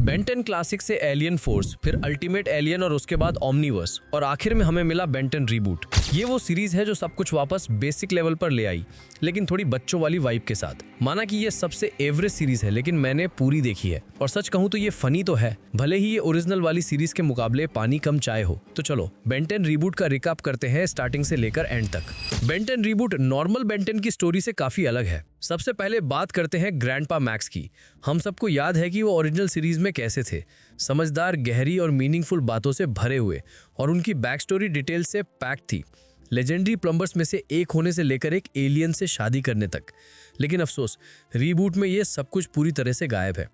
Ben 10 classic से alien force, फिर ultimate alien और उसके बाद ओमनीवर्स और आखिर में हमें मिला बेन 10 रीबूट। ये वो सीरीज है जो सब कुछ वापस बेसिक लेवल पर ले आई, लेकिन थोड़ी बच्चों वाली वाइब के साथ। माना कि ये सबसे एवरेज सीरीज है, लेकिन मैंने पूरी देखी है और सच कहूं तो ये फनी तो है, भले ही ये ओरिजिनल वाली सीरीज के मुकाबले पानी कम चाय हो। तो चलो बेन 10 रीबूट का रिकैप करते हैं स्टार्टिंग से लेकर एंड तक। बेन 10 रीबूट नॉर्मल बेन 10 की स्टोरी से काफी अलग है। सबसे पहले बात करते हैं ग्रैंडपा मैक्स की। हम सबको याद है कि वो ओरिजिनल सीरीज में कैसे थे, समझदार, गहरी और मीनिंगफुल बातों से भरे हुए, और उनकी बैक स्टोरी डिटेल से पैक थी, लेजेंडरी प्लम्बर्स में से एक होने से लेकर एक एलियन से शादी करने तक। लेकिन अफसोस, रीबूट में ये सब कुछ पूरी तरह से गायब है।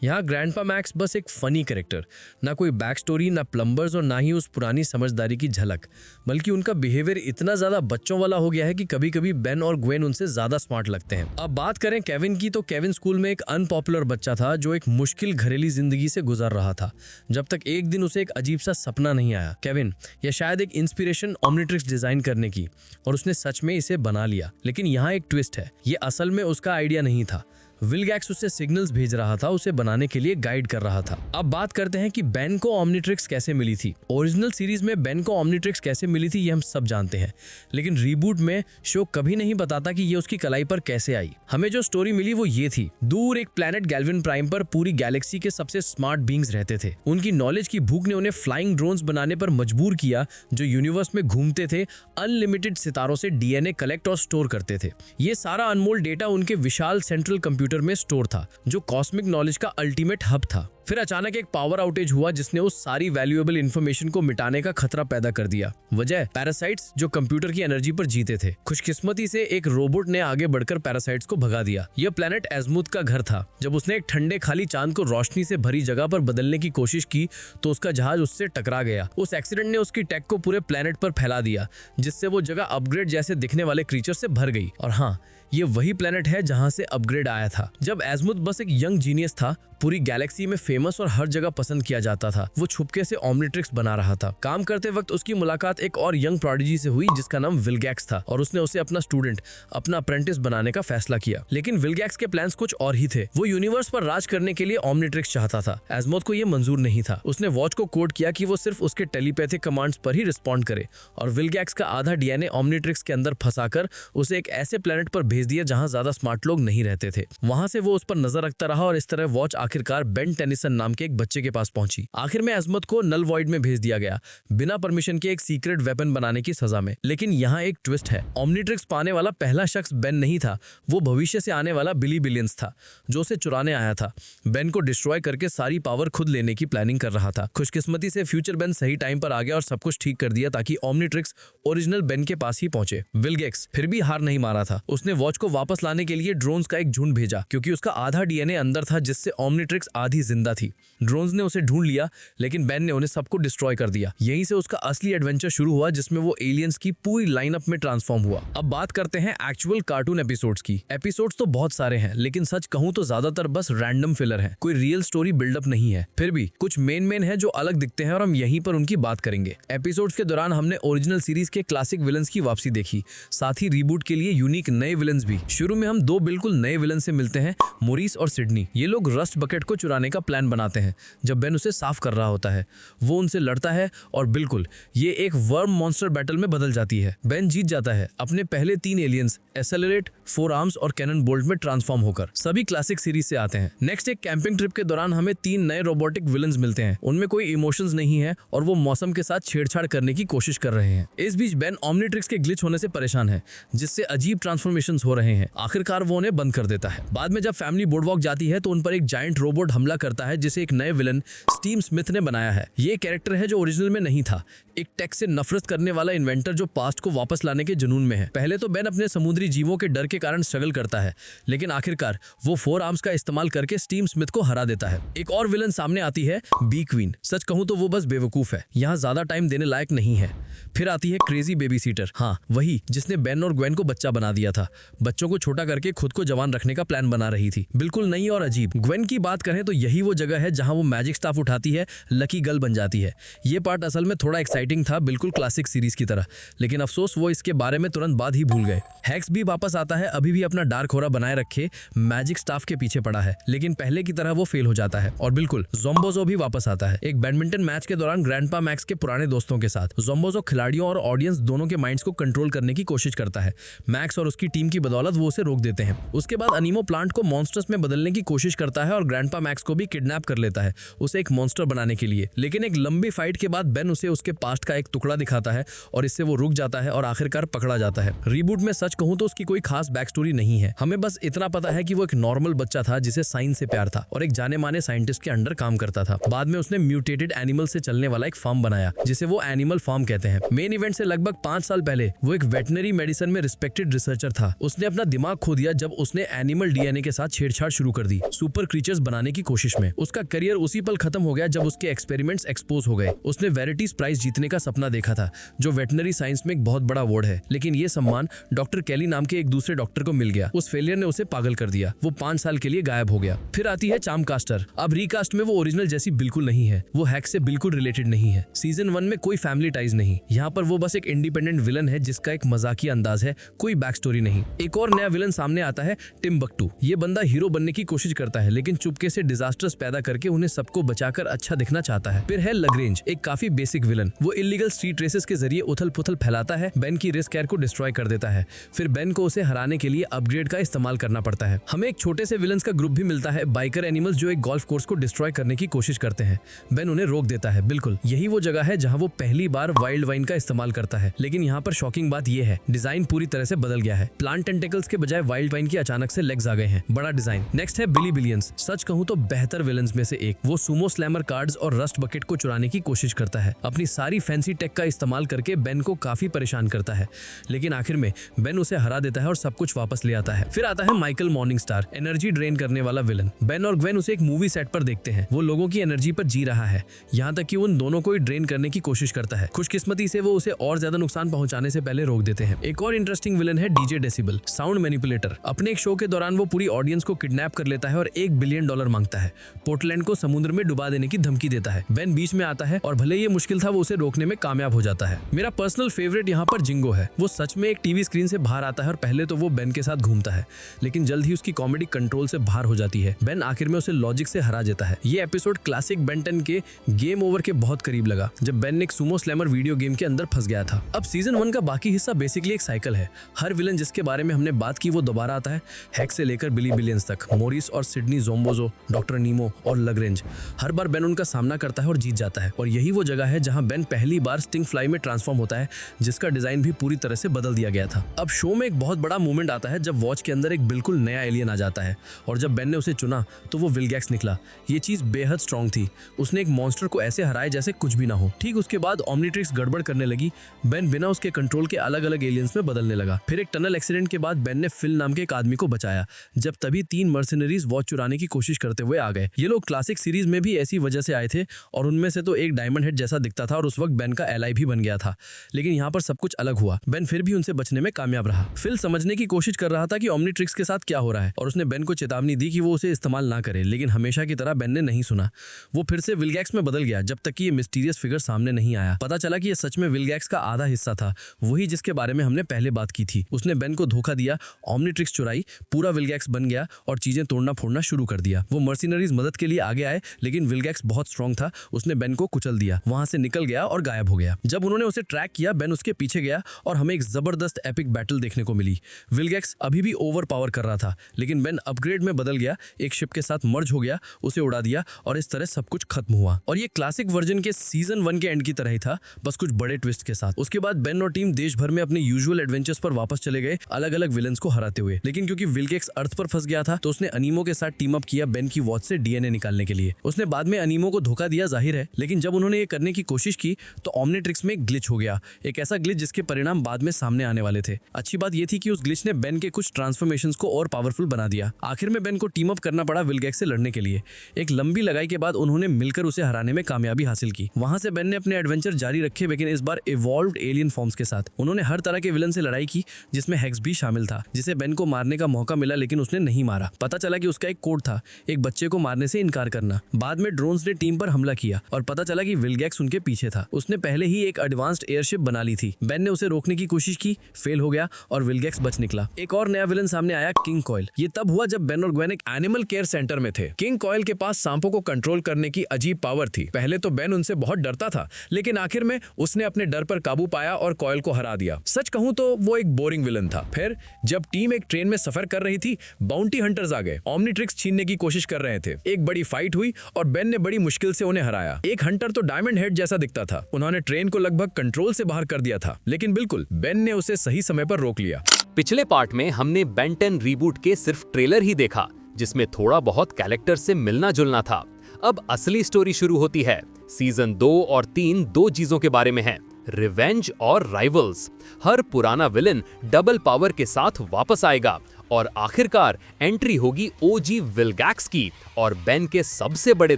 यहाँ ग्रैंडपा मैक्स बस एक फनी कैरेक्टर, ना कोई बैक स्टोरी, ना प्लम्बर्स और ना ही उस पुरानी समझदारी की झलक, बल्कि उनका बिहेवियर इतना ज्यादा बच्चों वाला हो गया है कि कभी कभी बेन और ग्वेन उनसे ज्यादा स्मार्ट लगते हैं। अब बात करें केविन की, तो केविन स्कूल में एक अनपॉपुलर बच्चा था जो एक मुश्किल घरेलू जिंदगी से गुजर रहा था, जब तक एक दिन उसे एक अजीब सा सपना नहीं आया। केविन या शायद एक इंस्पिरेशन ओमनीट्रिक्स डिजाइन करने की, और उसने सच में इसे बना लिया। लेकिन यहाँ एक ट्विस्ट है, ये असल में उसका आइडिया नहीं था। विलगैक्स उसे सिग्नल्स भेज रहा था, उसे बनाने के लिए गाइड कर रहा था। अब बात करते हैं कि बेन को ओमनीट्रिक्स कैसे मिली थी। ओरिजिनल सीरीज में बेन को ओमनीट्रिक्स कैसे मिली थी ये हम सब जानते हैं, लेकिन रीबूट में शो कभी नहीं बताता कि ये उसकी कलाई पर कैसे आई। हमें जो स्टोरी मिली वो ये थी, दूर एक प्लेनेट गैल्विन प्राइम पर पूरी गैलेक्सी के सबसे स्मार्ट बींग्स रहते थे। उनकी नॉलेज की भूख ने उन्हें फ्लाइंग ड्रोन्स बनाने पर मजबूर किया, जो यूनिवर्स में घूमते थे, अनलिमिटेड सितारों से डीएनए कलेक्ट और स्टोर करते थे। ये सारा अनमोल डेटा उनके विशाल सेंट्रल कंप्यूटर में स्टोर था, जो कॉस्मिक नॉलेज का अल्टीमेट हब था। फिर अचानक एक पावर आउटेज हुआ जिसने उस सारी वैल्यूएबल इंफॉर्मेशन को मिटाने का खतरा पैदा कर दिया। वजह पैरासाइट्स, जो कंप्यूटर की एनर्जी पर जीते थे। खुशकिस्मती से एक रोबोट ने आगे बढ़कर पैरासाइट्स को भगा दिया। यह प्लेनेट एज़मुथ का घर था। जब उसने एक ठंडे खाली चांद को रोशनी से भरी जगह पर बदलने की कोशिश की तो उसका जहाज उससे टकरा गया। उस एक्सीडेंट ने उसकी टेक को पूरे प्लेनेट पर फैला दिया, जिससे वो जगह अपग्रेड जैसे दिखने वाले क्रीचर से भर गई। और हाँ, ये वही प्लेनेट है जहां से अपग्रेड आया था। जब एज़मुथ बस एक यंग जीनियस था, पूरी गैलेक्सी में फेमस और हर जगह पसंद किया जाता था, वो छुपके से ओमनीट्रिक्स बना रहा था। काम करते वक्त उसकी मुलाकात एक और यंग प्रोडिजी से हुई जिसका नाम विलगैक्स था, और उसने उसे अपना स्टूडेंट, अपना अप्रेंटिस बनाने का फैसला किया। लेकिन विलगैक्स के प्लान्स कुछ और ही थे। वो यूनिवर्स पर राज करने के लिए ओमनीट्रिक्स चाहता था। एज़मुथ को यह मंजूर नहीं था। उसने वॉच को कोड किया कि वो सिर्फ उसके टेलीपैथिक कमांड्स पर ही रिस्पॉन्ड करे, और विलगैक्स का आधा डीएनए ओमनीट्रिक्स के अंदर फंसाकर उसे एक ऐसे प्लेनेट पर भेज दिया जहां ज्यादा स्मार्ट लोग नहीं रहते थे। वहां से वो उस पर नजर रखता रहा, और इस तरह वॉच आखिरकार बेन टेनिसन नाम के एक बच्चे के पास पहुंची। आखिर में एज़मुथ को नल वॉइड में भेज दिया गया, बिना परमिशन के एक सीक्रेट वेपन बनाने की सजा में। लेकिन यहाँ एक ट्विस्ट है, ओमनीट्रिक्स पाने वाला पहला शख्स बेन नहीं था, वो भविष्य से आने वाला बिली बिलियंस था, जो उसे चुराने आया था। बेन को डिस्ट्रॉय करके सारी पावर खुद लेने की प्लानिंग कर रहा था। खुशकिस्मती से फ्यूचर बेन सही टाइम पर आ गया और सब कुछ ठीक कर दिया, ताकि ओमनीट्रिक्स ओरिजिनल बेन के पास ही पहुंचे। विलगैक्स फिर भी हार नहीं मारा था। उसने वॉच को वापस लाने के लिए ड्रोन्स का एक झुंड भेजा, क्योंकि उसका आधा डीएनए अंदर था, जिससे ओमनीट्रिक्स आधी जिंदा थी। ड्रोन्स ने उसे ढूंढ लिया, लेकिन बेन ने उन्हें सबको डिस्ट्रॉय कर दिया। यहीं से उसका असली एडवेंचर शुरू हुआ, जिसमें वो एलियंस की पूरी लाइनअप में ट्रांसफॉर्म हुआ। अब बात करते हैं एक्चुअल कार्टून एपिसोड्स की। एपिसोड्स तो बहुत सारे हैं, लेकिन सच कहूं तो ज्यादातर बस रैंडम फिलर हैं। कोई रियल स्टोरी बिल्डअप नहीं है। फिर भी कुछ मेन है जो अलग दिखते हैं, और हम यहीं पर उनकी बात करेंगे। एपिसोड्स के दौरान हमने ओरिजिनल सीरीज के क्लासिक विलन्स की वापसी देखी, साथ ही रीबूट के लिए यूनिक नए विलन्स भी। शुरू में हम दो बिल्कुल नए विलन से मिलते हैं, मोरिस और सिडनी। ये लोग रस्ट बकेट को चुराने का प्लान बनाते हैं। जब बेन उसे साफ कर रहा होता है, वो उनसे लड़ता है, और बिल्कुल ये एक वर्म मॉन्स्टर बैटल में बदल जाती है। बेन जीत जाता है, अपने पहले 3 एलियंस एक्सेलरेट, फोर आर्म्स और कैनन बोल्ट में ट्रांसफॉर्म होकर। सभी क्लासिक सीरीज से आते हैं। नेक्स्ट एक कैंपिंग ट्रिप के दौरान हमें 3 नए रोबोटिक विलन्स मिलते हैं। उनमें कोई इमोशंस नहीं है, और वो मौसम के साथ छेड़छाड़ करने की कोशिश कर रहे हैं। इस बीच बेन ओमनीट्रिक्स के ग्लिच होने से परेशान है, जिससे अजीब ट्रांसफॉर्मेशंस हो रहे हैं। आखिरकार वो उन्हें बंद कर देता है। बाद में जब फैमिली बोर्डवॉक जाती है तो उन पर एक जायंट रोबोट हमला करता है, जिसे एक नए विलन स्टीव स्मिथ ने बनाया है। ये कैरेक्टर है जो ओरिजिनल में नहीं था, एक टेक से नफरत करने वाला इन्वेंटर जो पास्ट को वापस लाने के जुनून में है। पहले तो बेन अपने समुद्री जीवों के डर के कारण स्ट्रगल करता है, लेकिन आखिरकार वो फोर आर्म्स का इस्तेमाल करके स्टीव स्मिथ को हरा देता है। एक और विलन सामने आती है, बी क्वीन। सच कहूं तो वो बस बेवकूफ है, यहाँ ज्यादा टाइम देने लायक नहीं है। फिर आती है क्रेजी बेबी सीटर, हाँ वही जिसने बेन और ग्वेन को बच्चा बना दिया था। बच्चों को छोटा करके खुद को जवान रखने का प्लान बना रही थी, बिल्कुल नई और अजीब। ग्वेन की बात करें तो यही वो जगह है जहां वो मैजिक स्टाफ उठाती है, लकी गर्ल बन जाती है। ये पार्ट असल में थोड़ा एक्साइटिंग था, बिल्कुल क्लासिक सीरीज की तरह, लेकिन अफसोस वो इसके बारे में तुरंत बाद ही भूल गए। हैक्स भी वापस आता है, अभी भी अपना डार्क होरा बनाए रखे मैजिक स्टाफ के पीछे पड़ा है, लेकिन पहले की तरह वो फेल हो जाता है। और बिल्कुल ज़ोम्बोज़ो भी वापस आता है, एक बैडमिंटन मैच के दौरान ग्रैंडपा मैक्स के पुराने दोस्तों के साथ। ज़ोम्बोज़ो खिलाड़ियों और ऑडियंस दोनों के माइंड्स को कंट्रोल करने की कोशिश करता है। मैक्स और उसकी टीम की बदौलत वो उसे रोक देते हैं। उसके बाद अनीमो प्लांट को मॉन्स्टर्स में बदलने की कोशिश करता है और ग्रैंडपा मैक्स को भी किडनैप कर लेता है उसे एक मॉन्स्टर बनाने के लिए। लेकिन एक लंबी फाइट के बाद बेन उसे उसके पास्ट का एक टुकड़ा दिखाता है और इससे वो रुक जाता है और आखिरकार पकड़ा जाता है। रीबूट में सच कहूं तो उसकी कोई खास बैक स्टोरी नहीं है, हमें बस इतना पता है कि वो एक नॉर्मल बच्चा था जिसे साइंस से प्यार था और एक जाने माने साइंटिस्ट के अंडर काम करता था। बाद में उसने म्यूटेटेड एनिमल से चलने वाला एक फार्म बनाया जिसे वो एनिमल फार्म कहते हैं। मेन इवेंट से लगभग 5 साल पहले वो एक वेटनरी मेडिसिन में रिस्पेक्टेड रिसर्चर था। उसने अपना दिमाग खो दिया जब उसने एनिमल डीएनए के साथ छेड़छाड़ शुरू कर दी सुपर क्रीचर्स बनाने की कोशिश में। उसका करियर उसी पल खत्म हो गया जब उसके एक्सपेरिमेंट्स एक्सपोज हो गए। उसने वेरिटीज प्राइज जीतने का सपना देखा था जो वेटनरी साइंस में एक बहुत बड़ा अवार्ड है, लेकिन ये सम्मान डॉक्टर कैली नाम के एक दूसरे डॉक्टर को मिल गया। उस फेलियर ने उसे पागल कर दिया, वो 5 साल के लिए गायब हो गया। फिर आती है चार्मकास्टर। अब रिकास्ट में वो ओरिजिनल जैसी बिल्कुल नहीं है, वो हैक से बिल्कुल रिलेटेड नहीं है। सीजन 1 में कोई फैमिली टाइज नहीं, यहाँ पर वो बस एक इंडिपेंडेंट विलन है जिसका एक मजाकिया अंदाज है, कोई बैक स्टोरी नहीं। एक और नया विलन सामने आता है, टिम्बक्टू। ये बंदा हीरो बनने की कोशिश करता है लेकिन चुपके से डिजास्टर्स पैदा करके उन्हें सबको बचाकर अच्छा दिखना चाहता है। फिर है लग्रेंज, एक काफी बेसिक विलन। वो इलीगल स्ट्रीट रेसेस के जरिए उथल पुथल फैलाता है, बेन की रेस कैर को डिस्ट्रॉय कर देता है। फिर बेन को उसे हराने के लिए अपग्रेड का इस्तेमाल करना पड़ता है। हमें एक छोटे से विलन्स का ग्रुप भी मिलता है, बाइकर एनिमल्स, जो एक गोल्फ कोर्स को डिस्ट्रॉय करने की कोशिश करते हैं। बेन उन्हें रोक देता है। बिल्कुल यही वो जगह है जहां वो पहली बार वाइल्ड वाइन का इस्तेमाल करता है, लेकिन यहाँ पर शॉकिंग बात यह है, डिजाइन पूरी तरह से बदल गया है। प्लांट टेंटेकल्स के बजाय वाइल्ड वाइन की अचानक से लेग्स आ गए हैं, बड़ा डिजाइन। नेक्स्ट है बिली बिलियंस। सच कहूं तो बेहतर विलन्स में से एक। वो सुमो स्लैमर कार्ड्स और रस्ट बकेट को चुराने की कोशिश करता है, अपनी सारी फैंसी टेक का इस्तेमाल करके बेन को काफी परेशान करता है, लेकिन आखिर में बेन उसे हरा देता है और सब कुछ वापस ले आता है। फिर आता है माइकल मॉर्निंगस्टार, एनर्जी ड्रेन करने वाला विलन। बेन और ग्वेन उसे एक मूवी सेट पर देखते हैं, वो लोगों की एनर्जी पर जी रहा है, यहाँ तक कि उन दोनों को ही ड्रेन करने की कोशिश करता है। खुशकिस्मती से वो उसे और ज्यादा नुकसान पहुंचाने से पहले रोक देते हैं। एक और इंटरेस्टिंग विलन है डीजे डेसिबल, साउंड मैनिपुलेटर। अपने एक शो के दौरान वो पूरी ऑडियंस को किडनैप कर लेता है और $1 बिलियन मांगता है। पोर्टलैंड को समुद्र में डुबा देने की धमकी देता है। बेन बीच में आता है और भले ये मुश्किल था वो उसे रोकने में कामयाब हो जाता है। मेरा पर्सनल फेवरेट यहाँ पर जिंगो है। वो सच में एक टीवी स्क्रीन से बाहर आता है और पहले तो वो बेन के साथ घूमता है, लेकिन जल्द ही उसकी कॉमेडी कंट्रोल से बाहर हो जाती है। बेन आखिर में उसे लॉजिक से हरा देता है। ये एपिसोड क्लासिक बेन 10 के गेम ओवर के बहुत करीब लगा जब बेन एक सुमो स्लैमर वीडियो गेम के अंदर फंस गया था। अब सीजन 1 का बाकी हिस्सा बेसिकली एक साइकिल है। हर विलन जिसके बारे में हमने बात की वो दोबारा आता है, हैक से लेकर बिली बिलियंस तक, मोरिस और सिडनी ज़ोम्बोज़ो, डॉक्टर नीमो और लग्रेंज। हर बार बेन उनका सामना करता है और जीत जाता है। और यही वो जगह है जहां बेन पहली बार स्टिंग फ्लाई में ट्रांसफॉर्म होता है, जिसका डिजाइन भी पूरी तरह से बदल दिया गया था। अब शो में एक बहुत बड़ा मूवमेंट आता है जब वॉच के अंदर एक बिल्कुल नया एलियन आ जाता है, और जब बेन ने उसे चुना तो वो विलगैक्स निकला। ये चीज बेहद स्ट्रॉन्ग थी, उसने एक मॉन्स्टर को ऐसे हराया जैसे कुछ भी ना हो। ठीक उसके बाद ओमनीट्रिक्स गड़बड़ करने लगी, बेन बिना उसके कंट्रोल के अलग अलग एलियंस में बदलने लगा। फिर एक टनल एक्सीडेंट के बाद बेन ने फिल नाम के एक आदमी को बचाया, जब तभी 3 मर्सिनरीज वॉच चुराने की कोशिश करते हुए आ गए। ये लोग क्लासिक सीरीज में भी ऐसी वजह से आए थे, और उनमें से तो एक डायमंड हेड जैसा दिखता था और उस वक्त बेन का एलाई भी बन गया था। लेकिन यहाँ पर सब कुछ अलग हुआ, बेन फिर भी उनसे बचने में कामयाब रहा। फिल समझने की कोशिश कर रहा था कि ओमनीट्रिक्स के साथ क्या हो रहा है, और उसने बेन को चेतावनी दी कि वो उसे इस्तेमाल ना करे, लेकिन हमेशा की तरह बेन ने नहीं सुना। वो फिर से विलगैक्स में बदल गया जब तक कि ये मिस्टीरियस फिगर सामने नहीं आया। पता चला कि ये सच में विलगैक्स का आधा हिस्सा था, वही जिसके बारे में हमने पहले बात की थी। उसने बेन को धोखा दिया, ओमनीट्रिक्स चुराई, पूरा विलगैक्स बन गया और चीजें तोड़ना फोड़ना शुरू कर दिया। वो मर्सिनरीज मदद के लिए आगे आए, लेकिन विलगैक्स बहुत स्ट्रॉन्ग था, उसने बेन को कुचल दिया, वहां से निकल गया और गायब हो गया। जब उन्होंने उसे ट्रैक किया, बेन उसके पीछे गया और हमें एक जबरदस्त एपिक बैटल देखने को मिली। विलगैक्स अभी भी ओवर पावर कर रहा था, लेकिन बेन अपग्रेड में बदल गया, एक शिप के साथ मर्ज हो गया, उसे उड़ा दिया और इस तरह सब कुछ खत्म हुआ। और ये क्लासिक वर्जन के सीजन 1 के एंड की तरह ही था, बस कुछ बड़े ट्विस्ट के साथ। उसके बाद बेन और टीम देश भर में अपने यूजुअल एडवेंचर्स पर वापस चले गए, अलग अलग विलन्स को हराते हुए। लेकिन क्योंकि विलगैक्स अर्थ पर फंस गया था, तो उसने अनीमो के साथ टीम अप किया बेन की वॉच से डीएनए निकालने के लिए। उसने बाद में अनीमो को धोखा दिया, जाहिर है, लेकिन जब उन्होंने ये करने की कोशिश की तो ओमनीट्रिक्स में एक ग्लिच हो गया, एक ऐसा ग्लिच जिसके परिणाम बाद में सामने आने वाले थे। अच्छी बात यह थी कि उस ग्लिच ने बेन के कुछ ट्रांसफॉर्मेशंस को और पावरफुल बना दिया। आखिर में बेन को टीम अप करना पड़ा विलगैक्स से लड़ने के लिए। एक लंबी लड़ाई के बाद उन्होंने मिलकर उसे हराने में कामयाबी हासिल की। वहां से बेन ने अपने एडवेंचर जारी रखे, लेकिन इस बार इवॉल्व्ड एलियन फॉर्म्स के साथ। उन्होंने हर तरह के विलन से लड़ाई की, जिसमें हेक्स भी शामिल था, जिसे बेन को मारने का मौका मिला, लेकिन उसने नहीं मारा। पता चला कि उसका एक कोड था, एक बच्चे को मारने से इनकार करना। बाद में ड्रोन्स ने टीम पर हमला किया और पता चला कि विलगैक्स उनके पीछे था। उसने पहले ही एक एडवांस्ड एयरशिप बना ली थी। बेन ने उसे रोकने की कोशिश की, फेल हो गया और विलगैक्स बच निकला। एक और नया विलन सामने आया, किंग कॉयल। ये तब हुआ जब बेन और ग्वेन एक एनिमल केयर सेंटर में थे। किंग कॉयल के पास सांपों को कंट्रोल करने की अजीब पावर थी। पहले तो बेन उनसे बहुत डरता था, लेकिन आखिर में उसने अपने डर पर काबू पाया और कॉयल को हरा दिया। सच कहूं तो वो एक बोरिंग विलन था। फिर जब टीम एक ट्रेन में सफर कर रही थी, बाउंटी हंटर्स आ गए, ओमनीट्रिक्स छीनने की कोशिश कर रहे थे। एक बड़ी फाइट हुई और बेन ने बड़ी मुश्किल से उन्हें हराया। एक हंटर तो डायमंड हेड जैसा दिखता था। उन्होंने ट्रेन को लगभग कंट्रोल से बाहर कर दिया था, लेकिन बिल्कुल बेन ने उसे सही समय पर रोक लिया। पिछले पार्ट में हमने बेन 10 रीबूट के सिर्फ ट्रेलर ही देखा, जिसमें थोड़ा बहुत कैरेक्टर से मिलना जुलना था। अब असली स्टोरी शुरू होती है। सीजन 2 और 3 दो चीजों के बारे में है, रिवेंज और राइवल्स। हर पुराना विलन डबल पावर के साथ वापस आएगा और आखिरकार एंट्री होगी ओजी विलगैक्स की और बेन के सबसे बड़े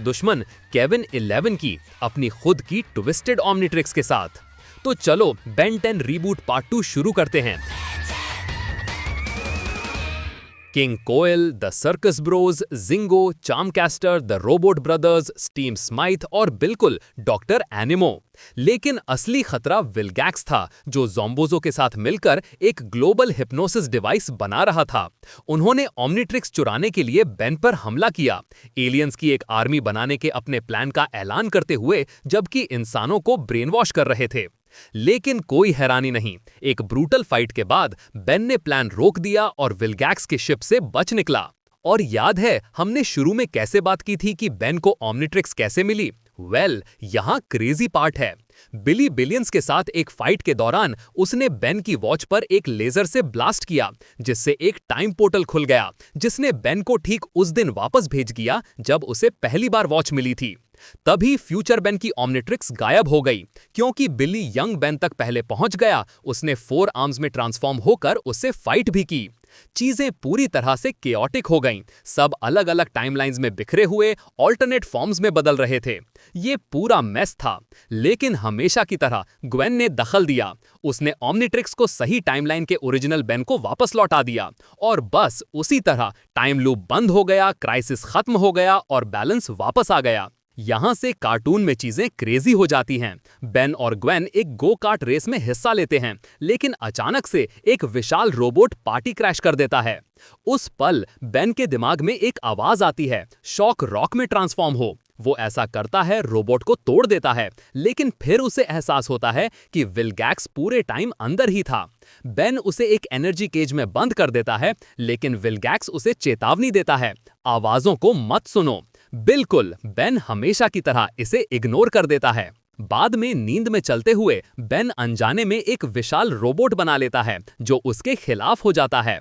दुश्मन केविन 11 की, अपनी खुद की ट्विस्टेड ओमनीट्रिक्स के साथ। तो चलो बेन 10 रीबूट पार्ट 2 शुरू करते हैं। King Koil, the circus bros, Jingo, Charmcaster, the robot brothers, Steam Smythe और बिल्कुल डॉक्टर एनिमो। लेकिन असली खतरा विलगैक्स था, जो ज़ोम्बोज़ो के साथ मिलकर एक ग्लोबल हिप्नोसिस डिवाइस बना रहा था। उन्होंने ओमनीट्रिक्स चुराने के लिए बेन पर हमला किया, एलियंस की एक आर्मी बनाने के अपने प्लान का ऐलान करते हुए, जबकि इंसानों को ब्रेन वॉश कर रहे थे। लेकिन कोई हैरानी नहीं, एक ब्रूटल फाइट के बाद बेन ने प्लान रोक दिया और विलगैक्स की शिप से बच निकला। और याद है हमने शुरू में कैसे बात की थी कि बेन को ओमनीट्रिक्स कैसे मिली? यहाँ क्रेजी पार्ट है। बिली बिलियंस के साथ एक फाइट के दौरान उसने बेन की वॉच पर एक लेजर से ब्लास्ट किया, जिससे एक टाइम पोर्टल खुल गया, जिसने बेन को ठीक उस दिन वापस भेज दिया जब उसे पहली बार वॉच मिली थी। तभी फ्यूचर बेन की ओमनीट्रिक्स गायब हो गई, क्योंकि बिली यंग बेन तक पहले पहुंच गया। उसने 4 आर्म्स में ट्रांसफॉर्म होकर उससे फाइट भी की। चीजें पूरी तरह से केओटिक हो गईं। सब अलग अलग टाइमलाइंस में बिखरे हुए ऑल्टरनेट फॉर्म्स में बदल रहे थे। ये पूरा मेस था, लेकिन हमेशा की तरह ग्वेन ने दखल दिया। उसने ओमनीट्रिक्स को सही टाइमलाइन के ओरिजिनल बेन को वापस लौटा दिया और बस उसी तरह टाइम लूप बंद हो गया, क्राइसिस खत्म हो गया और बैलेंस वापस आ गया। यहां से कार्टून में चीजें क्रेजी हो जाती हैं। बेन और ग्वेन एक गो कार्ट रेस में हिस्सा लेते हैं, लेकिन अचानक से एक विशाल रोबोट पार्टी क्रैश कर देता है। उस पल बेन के दिमाग में एक आवाज आती है, शॉक रॉक में ट्रांसफॉर्म हो। वो ऐसा करता है, रोबोट को तोड़ देता है, लेकिन फिर उसे एहसास होता है कि विलगैक्स पूरे टाइम अंदर ही था। बेन उसे एक एनर्जी केज में बंद कर देता है, लेकिन विलगैक्स उसे चेतावनी देता है, आवाजों को मत सुनो। बिल्कुल, बेन हमेशा की तरह इसे इग्नोर कर देता है। बाद में नींद में चलते हुए बेन अनजाने में एक विशाल रोबोट बना लेता है, जो उसके खिलाफ हो जाता है।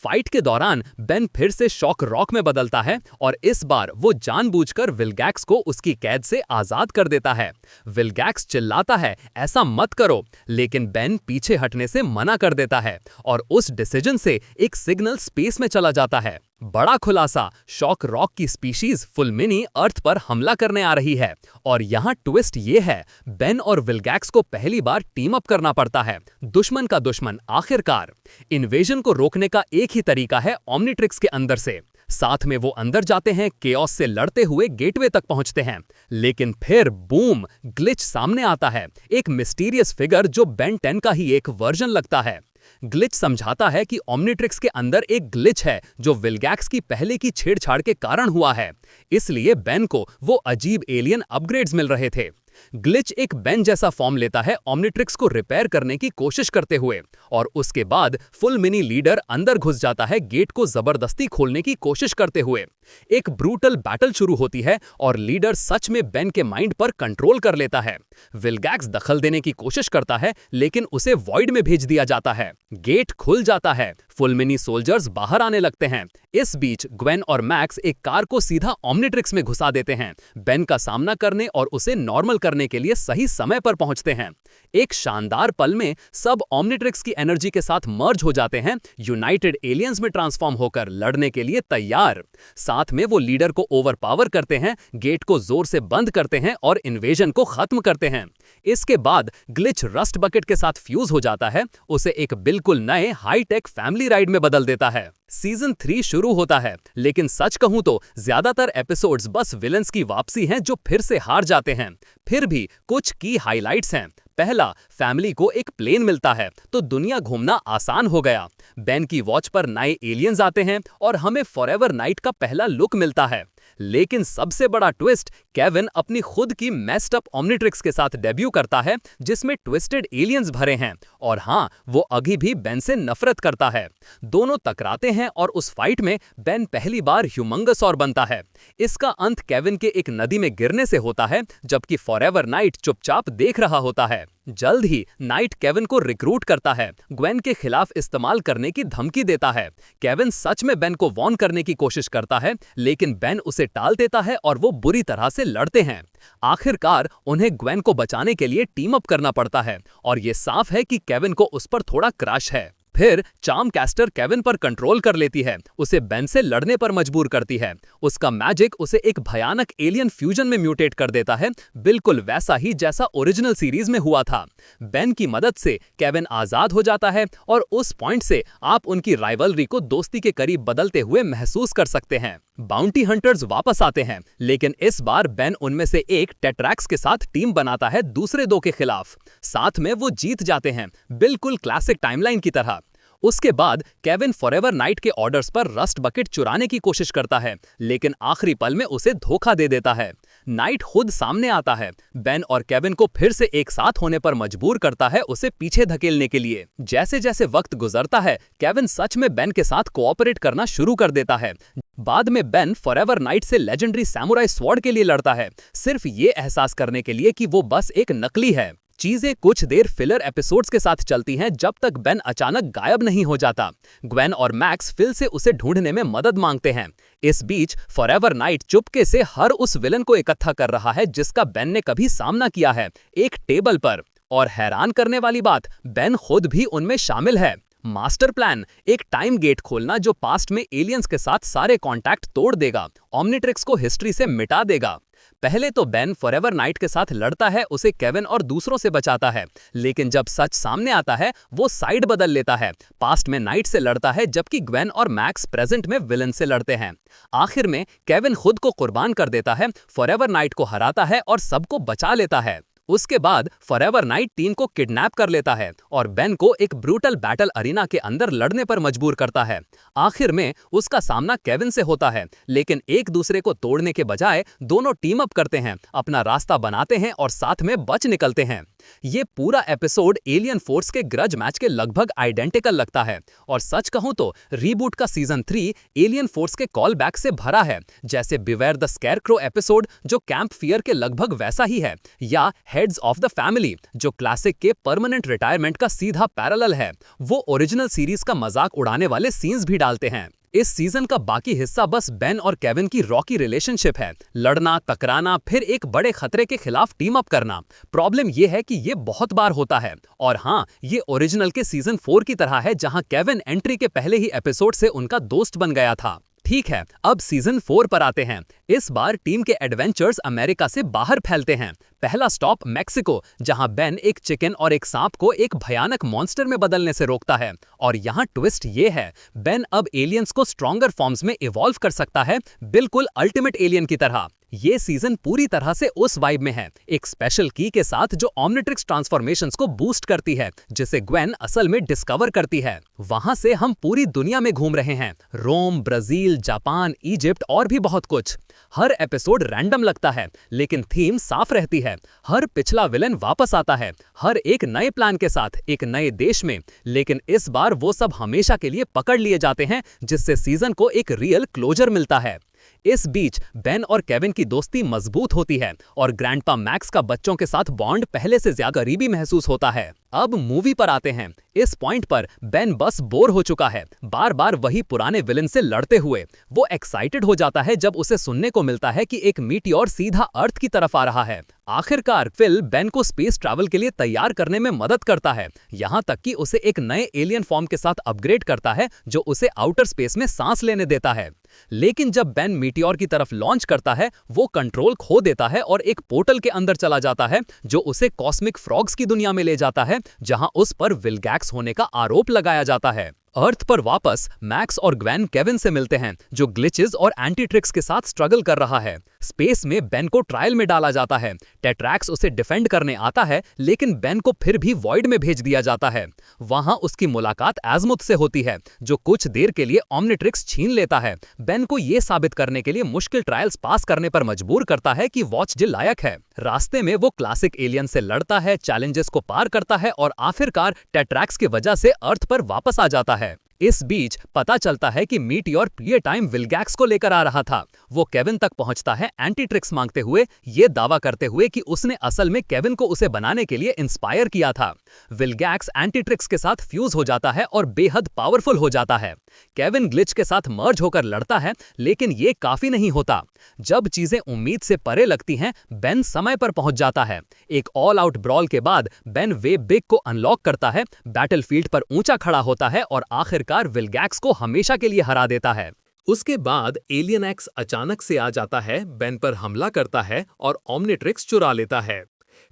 फाइट के दौरान बेन फिर से शॉक रॉक में बदलता है और इस बार वो जानबूझकर विलगैक्स को उसकी कैद से आजाद कर देता है। विलगैक्स चिल्लाता है, ऐसा मत करो, लेकिन बेन पीछे हटने से मना कर देता है और उस डिसीजन से एक सिग्नल स्पेस में चला जाता है। बड़ा खुलासा, शॉक रॉक की स्पीशीज फुलमिनी अर्थ पर हमला करने आ रही है और यहाँ ट्विस्ट ये है, बेन और विलगैक्स को पहली बार टीम अप करना पड़ता है, दुश्मन का दुश्मन आखिरकार। इन्वेजन को रोकने का एक ही तरीका है, ओमनीट्रिक्स के अंदर से। साथ में वो अंदर जाते हैं, केओस से लड़ते हुए गेटवे तक पहुंचते हैं, लेकिन फिर बूम, ग्लिच सामने आता है। एक मिस्टीरियस फिगर जो बेन 10 का ही एक वर्जन लगता है। ग्लिच समझाता है कि ओमनीट्रिक्स के अंदर एक ग्लिच है जो विलगैक्स की पहले की छेड़छाड़ के कारण हुआ है, इसलिए बेन को वो अजीब एलियन अपग्रेड्स मिल रहे थे। ग्लिच एक बेन जैसा फॉर्म लेता है ओमनीट्रिक्स को रिपेयर करने की कोशिश करते हुए, और उसके बाद फुल मिनी लीडर अंदर घुस जाता है, गेट को जबरदस्ती खोलने की कोशिश करते हुए। एक ब्रूटल बैटल शुरू होती है और लीडर सच में बेन के माइंड पर कंट्रोल कर लेता है। विलगैक्स दखल देने की कोशिश करता है, लेकिन उसे वॉइड में भेज दिया जाता है। गेट खुल जाता है, फुल मिनी सोल्जर्स बाहर आने लगते हैं। इस बीच ग्वेन और मैक्स एक कार को सीधा ओमनीट्रिक्स में घुसा देते हैं, बेन का सामना करने और उसे नॉर्मल करने के लिए सही समय पर पहुंचते हैं। एक शानदार पल में सब ओमनिट्रिक्स की एनर्जी के साथ मर्ज हो जाते हैं, यूनाइटेड एलियंस में ट्रांसफॉर्म होकर लड़ने के लिए तैयार। साथ में वो लीडर को ओवरपावर करते हैं, गेट को जोर से बंद करते हैं और इन्वेजन को खत्म करते हैं। इसके बाद ग्लिच रस्ट बकेट के साथ फ्यूज हो जाता है, उसे एक बिल्कुल नए हाईटेक फैमिली राइड में बदल देता है। सीजन 3 शुरू होता है, लेकिन सच कहूं तो ज्यादातर एपिसोड्स बस विलन्स की वापसी हैं जो फिर से हार जाते हैं। फिर भी कुछ की हाइलाइट्स हैं। पहला, फैमिली को एक प्लेन मिलता है तो दुनिया घूमना आसान हो गया। बेन की वॉच पर नए एलियंस आते हैं और हमें फॉरएवर नाइट का पहला लुक मिलता है। लेकिन सबसे बड़ा ट्विस्ट, केविन अपनी खुद की मेस्ड अप ओमनिट्रिक्स के साथ डेब्यू करता है जिसमें ट्विस्टेड एलियंस भरे हैं। और हाँ, वो अभी भी बेन से नफरत करता है। दोनों टकराते हैं और उस फाइट में बेन पहली बार ह्यूमंगसॉर बनता है। इसका अंत केविन के एक नदी में गिरने से होता है, जबकि फॉरएवर नाइट चुपचाप देख रहा होता है। जल्द ही नाइट केविन को रिक्रूट करता है, ग्वेन के खिलाफ इस्तेमाल करने की धमकी देता है। केविन सच में बेन को वॉर्न करने की कोशिश करता है, लेकिन बेन उसे टाल देता है और वो बुरी तरह से लड़ते हैं। आखिरकार उन्हें ग्वेन को बचाने के लिए टीम अप करना पड़ता है और ये साफ है कि केविन को उस पर थोड़ा क्रश है। फिर चार्म कैस्टर केविन पर कंट्रोल कर लेती है, उसे बेन से लड़ने पर मजबूर करती है। उसका मैजिक उसे एक भयानक एलियन फ्यूजन में म्यूटेट कर देता है, बिल्कुल वैसा ही जैसा ओरिजिनल सीरीज में हुआ था। बेन की मदद से केविन आजाद हो जाता है और उस पॉइंट से आप उनकी राइवलरी को दोस्ती के करीब बदलते हुए महसूस कर सकते हैं। बाउंटी हंटर्स वापस आते हैं, लेकिन इस बार बेन उनमें से एक टेट्रैक्स के साथ टीम बनाता है दूसरे दो के खिलाफ। साथ में वो जीत जाते हैं, बिल्कुल क्लासिक टाइमलाइन की तरह। उसके बाद केविन फॉरएवर नाइट के ऑर्डर्स पर रस्ट बकेट चुराने की कोशिश करता है, लेकिन आखिरी पल में उसे धोखा दे देता है। नाइट खुद सामने आता है, बेन और केविन को फिर से एक साथ होने पर मजबूर करता है उसे पीछे धकेलने के लिए। जैसे जैसे वक्त गुजरता है, केविन सच में बेन के साथ कोऑपरेट करना शुरू कर देता है। बाद में बेन फॉरएवर नाइट से लेजेंडरी सैमुराई स्वॉर्ड के लिए लड़ता है, सिर्फ ये एहसास करने के लिए कि वो बस एक नकली है। चीजें कुछ देर फिलर एपिसोड्स के साथ चलती हैं, जब तक बेन अचानक गायब नहीं हो जाता। ग्वेन और मैक्स फिल से उसे ढूंढने में मदद मांगते हैं। इस बीच फॉरएवर नाइट चुपके से हर उस विलन को इकट्ठा कर रहा है जिसका बेन ने कभी सामना किया है, एक टेबल पर। और हैरान करने वाली बात, बेन खुद भी उनमें शामिल है। मास्टर प्लान, एक टाइम गेट खोलना जो पास्ट में एलियंस के साथ सारे कॉन्टैक्ट तोड़ देगा, ओमनिट्रिक्स को हिस्ट्री से मिटा देगा। पहले तो बेन फॉरएवर नाइट के साथ लड़ता है, उसे केविन और दूसरों से बचाता है, लेकिन जब सच सामने आता है वो साइड बदल लेता है। पास्ट में नाइट से लड़ता है, जबकि ग्वेन और मैक्स प्रेजेंट में विलन से लड़ते हैं। आखिर में केविन खुद को कुर्बान कर देता है, फॉरएवर नाइट को हराता है और सबको बचा लेता है। उसके बाद फॉरएवर नाइट टीम को किडनैप कर लेता है और बेन को एक ब्रूटल बैटल अरीना के अंदर लड़ने पर मजबूर करता है। आखिर में उसका सामना केविन से होता है, लेकिन एक दूसरे को तोड़ने के बजाय दोनों टीम अप करते हैं, अपना रास्ता बनाते हैं और साथ में बच निकलते हैं। ये पूरा एपिसोड एलियन फोर्स के ग्रज मैच के लगभग आइडेंटिकल लगता है। और सच कहूं तो रीबूट का सीजन 3 एलियन फोर्स के कॉल बैक से भरा है, जैसे बिवेयर द स्कैरक्रो एपिसोड जो कैंप फियर के लगभग वैसा ही है, या हेड्स ऑफ द फैमिली जो क्लासिक के परमानेंट रिटायरमेंट का सीधा पैरेलल है। वो ओरिजिनल सीरीज का मजाक उड़ाने वाले सीन्स भी डालते हैं। इस सीजन का बाकी हिस्सा बस बेन और केविन की रॉकी रिलेशनशिप है, लड़ना, टकराना, फिर एक बड़े खतरे के खिलाफ टीम अप करना। प्रॉब्लम यह है कि ये बहुत बार होता है। और हाँ, ये ओरिजिनल के सीजन 4 की तरह है, जहां केविन एंट्री के पहले ही एपिसोड से उनका दोस्त बन गया था। ठीक है, अब सीजन 4 पर आते हैं। इस बार टीम के एडवेंचर्स अमेरिका से बाहर फैलते हैं। पहला स्टॉप मेक्सिको, जहां बेन एक चिकन और एक सांप को एक भयानक मॉन्स्टर में बदलने से रोकता है। और यहाँ ट्विस्ट ये है, बेन अब एलियंस को स्ट्रॉन्गर फॉर्म्स में इवॉल्व कर सकता है, बिल्कुल अल्टीमेट एलियन की तरह। ये सीजन पूरी तरह से उस वाइब में है, एक स्पेशल की के साथ जो ओमनिट्रिक्स ट्रांसफॉर्मेशंस को बूस्ट करती है, जिसे ग्वेन असल में डिस्कवर करती है। वहां से हम पूरी दुनिया में घूम रहे हैं, रोम, ब्राजील, जापान, इजिप्ट और भी बहुत कुछ। हर एपिसोड रैंडम लगता है, लेकिन थीम साफ रहती है। हर पिछला विलन वापस आता है, हर एक नए प्लान के साथ, एक नए देश में। लेकिन इस बार वो सब हमेशा के लिए पकड़ लिए जाते हैं, जिससे सीजन को एक रियल क्लोजर मिलता है। इस बीच बेन और केविन की दोस्ती मजबूत होती है और ग्रैंडपा मैक्स का बच्चों के साथ बॉन्ड पहले से ज्यादा करीबी महसूस होता है। अब मूवी पर आते हैं। इस पॉइंट पर बेन बस बोर हो चुका है, बार बार वही पुराने विलन से लड़ते हुए। वो एक्साइटेड हो जाता है जब उसे सुनने को मिलता है कि एक मीटियोर सीधा अर्थ की तरफ आ रहा है। आखिरकार फिल बेन को स्पेस ट्रैवल के लिए तैयार करने में मदद करता है, यहाँ तक कि उसे एक नए एलियन फॉर्म के साथ अपग्रेड करता है जो उसे आउटर स्पेस में सांस लेने देता है। लेकिन जब बेन मीटियोर की तरफ लॉन्च करता है, वो कंट्रोल खो देता है और एक पोर्टल के अंदर चला जाता है जो उसे कॉस्मिक फ्रॉग्स की दुनिया में ले जाता है, जहां उस पर विलगैक्स होने का आरोप लगाया जाता है। अर्थ पर वापस मैक्स और ग्वेन केविन से मिलते हैं जो ग्लिचेस और एंटी-ट्रिक्स के साथ स्ट्रगल कर रहा है। स्पेस में बेन को ट्रायल में डाला जाता है। टेट्रैक्स उसे डिफेंड करने आता है, लेकिन बेन को फिर भी वॉइड में भेज दिया जाता है। वहां उसकी मुलाकात एज़मुथ से होती है जो कुछ देर के लिए ओमनिट्रिक्स छीन लेता है। बेन को यह साबित करने के लिए मुश्किल ट्रायल्स पास करने पर मजबूर करता है कि वॉचजिल लायक है। रास्ते में वो क्लासिक एलियन से लड़ता है, चैलेंजेस को पार करता है और आखिरकार टेट्रैक्स की वजह से अर्थ पर वापस आ जाता है। इस बीच पता चलता है कि मीटियोर प्रिय टाइम विलगैक्स को लेकर आ रहा था। वो केविन तक पहुंचता है एंटी ट्रिक्स मांगते हुए, ये दावा करते हुए कि उसने असल में केविन को उसे बनाने के लिए इंस्पायर किया था। विलगैक्स एंटी ट्रिक्स के साथ फ्यूज हो जाता है और बेहद पावरफुल हो जाता है। केविन ग्लिच के साथ मर्ज होकर लड़ता है, लेकिन ये काफी नहीं होता। जब चीजें उम्मीद से परे लगती हैं, बेन समय पर पहुंच जाता है। एक ऑल आउट ब्रॉल के बाद बेन वे बिग को अनलॉक करता है, बैटलफील्ड पर ऊंचा खड़ा होता है और आखिरकार विलगैक्स को हमेशा के लिए हरा देता है। उसके बाद एलियन एक्स अचानक से आ जाता है, बेन पर हमला करता है और ओमनिट्रिक्स चुरा लेता है।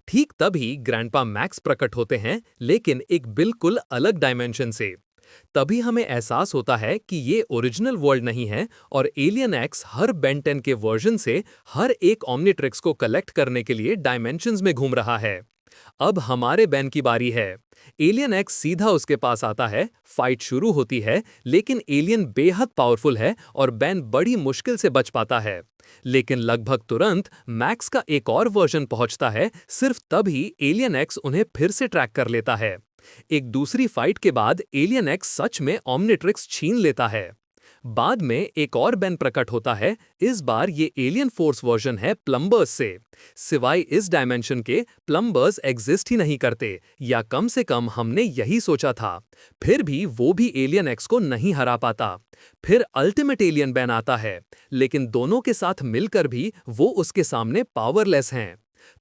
ठीक तभी ग्रैंडपा मैक्स प्रकट होते हैं, लेकिन एक बिल्कुल अलग डायमेंशन से। तभी हमें एहसास होता है कि ये ओरिजिनल वर्ल्ड नहीं है और एलियन एक्स हर बेन 10 के वर्जन से हर एक ओमनिट्रिक्स को कलेक्ट करने के लिए डायमेंशंस में घूम रहा है। अब हमारे बेन की बारी है। एलियन एक्स सीधा उसके पास आता है, फाइट शुरू होती है, लेकिन एलियन बेहद पावरफुल है और बेन बड़ी मुश्किल से बच पाता है। लेकिन लगभग तुरंत मैक्स का एक और वर्जन पहुंचता है, सिर्फ तभी एलियन एक्स उन्हें फिर से ट्रैक कर लेता है। एक दूसरी फाइट के बाद एलियन एक्स सच में ओमनिट्रिक्स छीन लेता है। बाद में एक और बेन प्रकट होता है, इस बार ये एलियन फोर्स वर्जन है प्लम्बर्स से। सिवाय इस डायमेंशन के प्लम्बर्स एग्जिस्ट ही नहीं करते, या कम से कम हमने यही सोचा था। फिर भी वो भी एलियन एक्स को नहीं हरा पाता। फिर अल्टीमेट एलियन बेन आता है, लेकिन दोनों के साथ मिलकर भी वो उसके सामने पावरलेस हैं।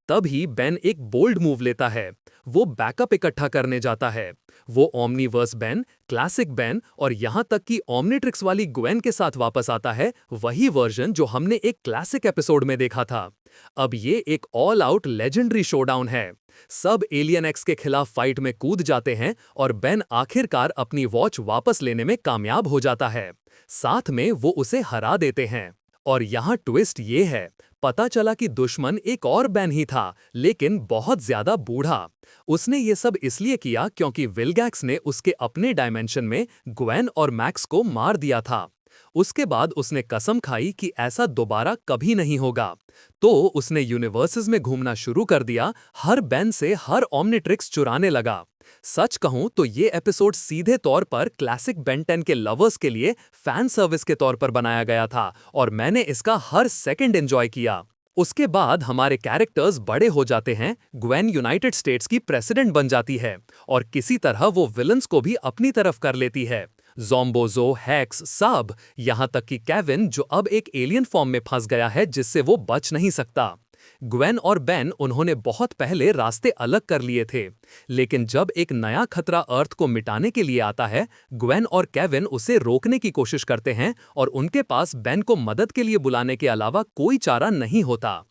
तभी बेन एक बोल्ड मूव लेता है। वो बैकअप इकट्ठा करने जाता है। वो ओमनीवर्स बेन, क्लासिक बेन और यहां तक कि ओमनिट्रिक्स वाली ग्वेन के साथ वापस आता है, वही वर्जन जो हमने एक क्लासिक एपिसोड में देखा था। अब ये एक ऑल आउट लेजेंडरी शोडाउन है। सब एलियन एक्स के खिलाफ फाइट में कूद जाते हैं और बेन आखिरकार अपनी वॉच वापस लेने में कामयाब हो जाता है। साथ में वो उसे हरा देते हैं। और यहाँ ट्विस्ट ये है, पता चला कि दुश्मन एक और बेन ही था, लेकिन बहुत ज्यादा बूढ़ा। उसने ये सब इसलिए किया क्योंकि विलगैक्स ने उसके अपने डायमेंशन में ग्वेन और मैक्स को मार दिया था। उसके बाद उसने कसम खाई कि ऐसा दोबारा कभी नहीं होगा। तो उसने यूनिवर्सेस में घूमना शुरू कर दिया, हर बेन से हर ओमनिट्रिक्स चुराने लगा। सच कहूं तो ये एपिसोड सीधे तौर पर क्लासिक बेन 10 के लवर्स के लिए फैन सर्विस के तौर पर बनाया गया था और मैंने इसका हर सेकंड एंजॉय किया। उसके बाद हमारे कैरेक्टर्स बड़े हो जाते हैं, ग्वेन यूनाइटेड स्टेट्स की प्रेसिडेंट बन जाती है और किसी तरह वो विलन्स को भी अपनी तरफ कर लेती है। ज़ोम्बोज़ो, हैक्स, सब, यहाँ तक कि केविन जो अब एक एलियन फॉर्म में फंस गया है जिससे वो बच नहीं सकता। ग्वेन और बेन उन्होंने बहुत पहले रास्ते अलग कर लिए थे, लेकिन जब एक नया खतरा अर्थ को मिटाने के लिए आता है, ग्वेन और केविन उसे रोकने की कोशिश करते हैं और उनके पास बेन को मदद के लिए बुलाने के अलावा कोई चारा नहीं होता।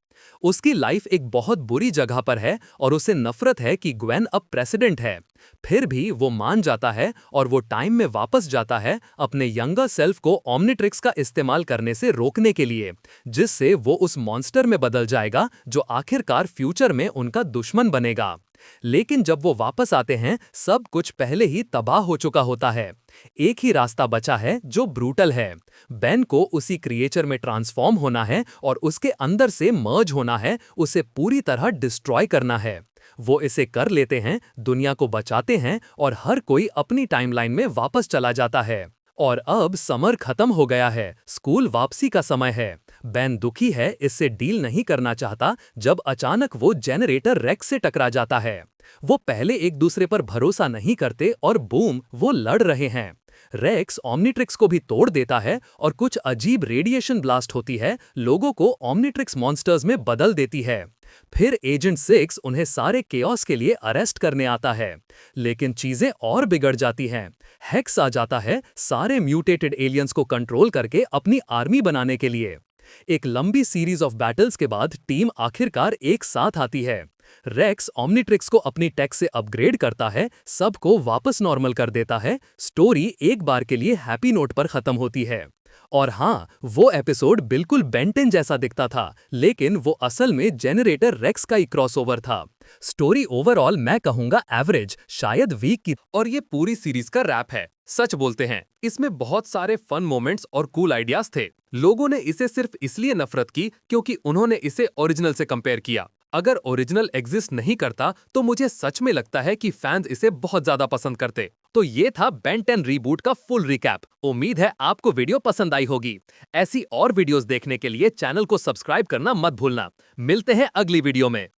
उसकी लाइफ एक बहुत बुरी जगह पर है और उसे नफरत है कि ग्वेन अब प्रेसिडेंट है। फिर भी वो मान जाता है और वो टाइम में वापस जाता है अपने यंगर सेल्फ को ओमनिट्रिक्स का इस्तेमाल करने से रोकने के लिए, जिससे वो उस मॉन्स्टर में बदल जाएगा जो आखिरकार फ्यूचर में उनका दुश्मन बनेगा। लेकिन जब वो वापस आते हैं, सब कुछ पहले ही तबाह हो चुका होता है। एक ही रास्ता बचा है जो ब्रूटल है। बेन को उसी क्रिएचर में ट्रांसफॉर्म होना है और उसके अंदर से मर्ज होना है, उसे पूरी तरह डिस्ट्रॉय करना है। वो इसे कर लेते हैं, दुनिया को बचाते हैं और हर कोई अपनी टाइमलाइन में वापस चला जाता है। और अब समर खत्म हो गया है, स्कूल वापसी का समय है। बेन दुखी है, इससे डील नहीं करना चाहता जब अचानक वो जेनरेटर रेक्स से टकरा जाता है। वो पहले एक दूसरे पर भरोसा नहीं करते और बूम, वो लड़ रहे हैं। रेक्स ऑम्निट्रिक्स को भी तोड़ देता है और कुछ अजीब रेडिएशन ब्लास्ट होती है, लोगों को ऑम्निट्रिक्स मॉन्स्टर्स में बदल देती है। फिर एजेंट 6 उन्हें सारे केओस के लिए अरेस्ट करने आता है, लेकिन चीजें और बिगड़ जाती हैं। हेक्स आ जाता है सारे म्यूटेटेड एलियंस को कंट्रोल करके अपनी आर्मी बनाने के लिए। एक लंबी सीरीज ऑफ बैटल्स के बाद टीम आखिरकार एक साथ आती है। रेक्स ऑम्निट्रिक्स को अपनी टेक से अपग्रेड करता है, सबको वापस नॉर्मल कर देता है। स्टोरी एक बार के लिए हैप्पी नोट पर खत्म होती है। और हाँ, वो एपिसोड बिल्कुल बेंटेन जैसा दिखता था, लेकिन वो असल में जेनरेटर रेक्स का ही क्रॉसओवर था। स्टोरी ओवरऑल मैं कहूंगा एवरेज, शायद वीक की। और ये पूरी सीरीज का रैप है। सच बोलते हैं, इसमें बहुत सारे फन मोमेंट्स और कूल आइडियाज थे। लोगों ने इसे सिर्फ इसलिए नफरत की क्योंकि उन्होंने इसे ओरिजिनल से कंपेयर किया। अगर ओरिजिनल एग्जिस्ट नहीं करता तो मुझे सच में लगता है कि फैंस इसे बहुत ज्यादा पसंद करते। तो ये था बेन 10 रीबूट का फुल रिकैप। उम्मीद है आपको वीडियो पसंद आई होगी। ऐसी और वीडियोस देखने के लिए चैनल को सब्सक्राइब करना मत भूलना। मिलते हैं अगली वीडियो में।